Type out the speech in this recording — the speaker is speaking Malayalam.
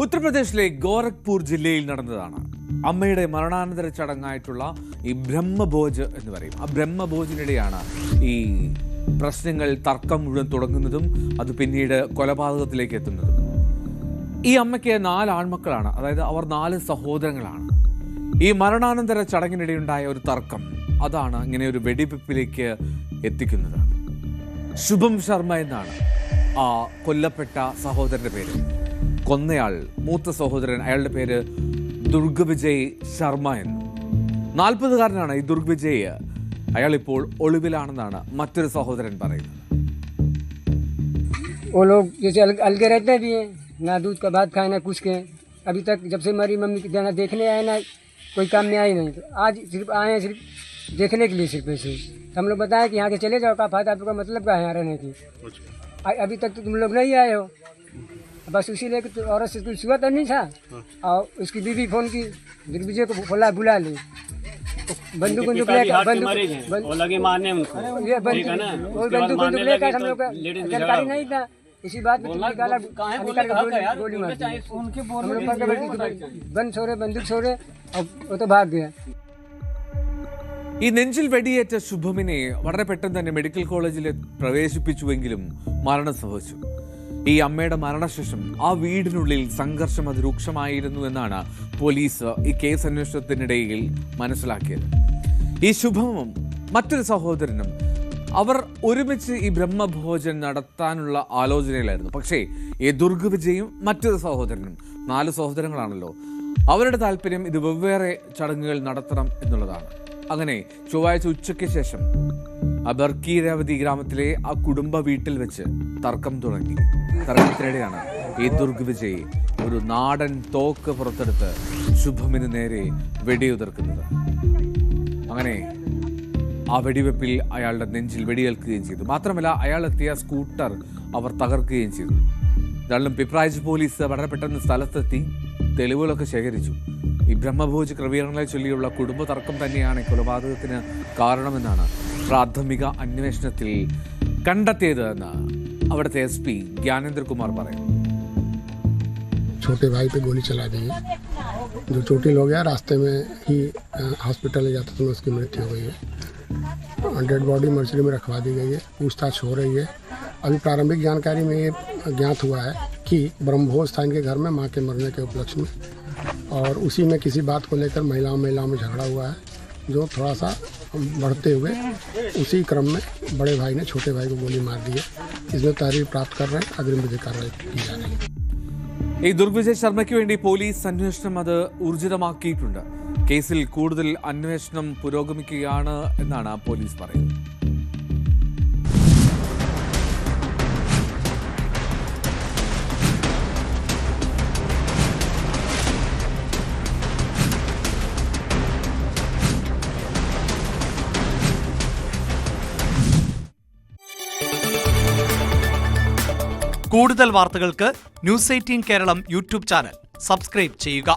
ഉത്തർപ്രദേശിലെ ഗോരഖ്പൂർ ജില്ലയിൽ നടന്നതാണ് അമ്മയുടെ മരണാനന്തര ചടങ്ങായിട്ടുള്ള ഈ ബ്രഹ്മഭോജ് എന്ന് പറയും. ആ ബ്രഹ്മഭോജിനിടെയാണ് ഈ പ്രശ്നങ്ങൾ, തർക്കം മുഴുവൻ തുടങ്ങുന്നതും അത് പിന്നീട് കൊലപാതകത്തിലേക്ക് എത്തുന്നതും. ഈ അമ്മയ്ക്ക് 4 ആൺമക്കളാണ്, അതായത് അവർ 4 സഹോദരങ്ങളാണ്. ഈ മരണാനന്തര ചടങ്ങിനിടെയുണ്ടായ ഒരു തർക്കം അതാണ് ഇങ്ങനെ ഒരു വെടിവെപ്പിലേക്ക് എത്തിക്കുന്നത്. ശുഭം ശർമ്മ എന്നാണ് ആ കൊല്ലപ്പെട്ട സഹോദരന്റെ പേര്. കൊന്നയാൾ മൂത്ത സഹോദരൻ, അയാളുടെ പേര് ദുർഗവിജയ് ശർമ്മ എന്ന്. 40-കാരനാണ് ഈ ദുർഗവിജയ്. അയാൾ ഇപ്പോൾ ഒളിവിലാണെന്നാണ് മറ്റൊരു സഹോദരൻ പറയുന്നത്. वो लोग जैसे अलगे रहते भी हैं, ना दूध का भात खाए ना कुछ के। अभी तक जब से हमारी मम्मी जाना देखने आए ना, कोई काम में आई नहीं। तो आज सिर्फ आए हैं, सिर्फ देखने के लिए, सिर्फ ऐसे। हम लोग बताएं कि यहाँ से चले जाओ, का फायदा, आपका मतलब क्या है यहाँ रहने की। अभी तक तो तुम लोग नहीं आए हो, बस उसी लेकर तो औरत से कुछ हुआ तो नहीं था। और उसकी बीवी फोन की, दिग्विजय को बुला ली, बंदूक मारने उनको, बंदूक लेकर हम लोग का जानकारी नहीं था। इसी बात में निकाला, गोली मार दी। हम लोग बंद छोड़े, बंदूक छोड़े, और वो तो भाग गया. ഈ നെഞ്ചിൽ വെടിയേറ്റ ശുഭമിനെ വളരെ പെട്ടെന്ന് തന്നെ മെഡിക്കൽ കോളേജിൽ പ്രവേശിപ്പിച്ചുവെങ്കിലും മരണം സംഭവിച്ചു. ഈ അമ്മയുടെ മരണശേഷം ആ വീടിനുള്ളിൽ സംഘർഷം അതിരൂക്ഷമായിരുന്നു എന്നാണ് പോലീസ് ഈ കേസ് അന്വേഷണത്തിനിടയിൽ മനസ്സിലാക്കിയത്. ഈ ശുഭവും മറ്റൊരു സഹോദരനും അവർ ഒരുമിച്ച് ഈ ബ്രഹ്മഭോജൻ നടത്താനുള്ള ആലോചനയിലായിരുന്നു. പക്ഷേ ഈ ദുർഗവിജയും മറ്റൊരു സഹോദരനും, 4 സഹോദരങ്ങളാണല്ലോ, അവരുടെ താല്പര്യം ഇത് വെവ്വേറെ ചടങ്ങുകൾ നടത്തണം എന്നുള്ളതാണ്. അങ്ങനെ ചൊവ്വാഴ്ച ഉച്ചയ്ക്ക് ശേഷം അബർക്കീരാവതി ഗ്രാമത്തിലെ ആ കുടുംബ വീട്ടിൽ വെച്ച് തർക്കം തുടങ്ങി. തർക്കത്തിനിടെയാണ് ഈ ദുർഗവിജയ് ഒരു നാടൻ തോക്ക് പുറത്തെടുത്ത് ശുഭമിന് നേരെ വെടിയുതിർക്കുന്നത്. അങ്ങനെ ആ വെടിവെപ്പിൽ അയാളുടെ നെഞ്ചിൽ വെടിയേൽക്കുകയും ചെയ്തു. മാത്രമല്ല, അയാളെത്തിയ സ്കൂട്ടർ അവർ തകർക്കുകയും ചെയ്തു. ഇതാളും പിപ്രായ്ജ് പോലീസ് വളരെ പെട്ടെന്ന് സ്ഥലത്തെത്തി തെളിവുകളൊക്കെ ശേഖരിച്ചു. ഈ ബ്രഹ്മഭോജ് ക്രമീകരണങ്ങളെ ചൊല്ലിയുള്ള കുടുംബ തർക്കം തന്നെയാണ് കൊലപാതകത്തിന് കാരണമെന്നാണ് പ്രാഥമിക അന്വേഷണത്തിൽ കണ്ടെത്തിയത് എന്ന് അവിടുത്തെ SP ज्ञानेंद्र कुमार പറയുന്നു. छोटे भाई पे गोली चला दी, जो चोटिल हो गया, रास्ते में ही हॉस्पिटल ले जाते समय उसकी मृत्यु हो गई है. डेड बॉडी मर्चरी में रखवा दी गई है, पूछताछ हो रही है. अभी प्रारंभिक जानकारी में ये ज्ञात हुआ है कि ब्रह्मभोज था इनके घर में मां के मरने के उपलक्ष्य में, और उसी में किसी बात को लेकर महिलाओं में झगड़ा हुआ है, जो थोड़ा सा बढ़ते हुए उसी क्रम में बड़े भाई ने छोटे भाई को गोली मार दी है. इसमें तहरीर प्राप्त कर रहे हैं, अग्रिम विधि कार्रवाई की जा रही है. ഈ ദുർഗവിജയ് ശർമ്മയ്ക്ക് വേണ്ടി പോലീസ് അന്വേഷണം അത് ഊർജിതമാക്കിയിട്ടുണ്ട്. കേസിൽ കൂടുതൽ അന്വേഷണം പുരോഗമിക്കുകയാണ് എന്നാണ് പോലീസ് പറയുന്നത്. കൂടുതൽ വാർത്തകൾക്ക് News 18 Keralam YouTube channel subscribe ചെയ്യുക.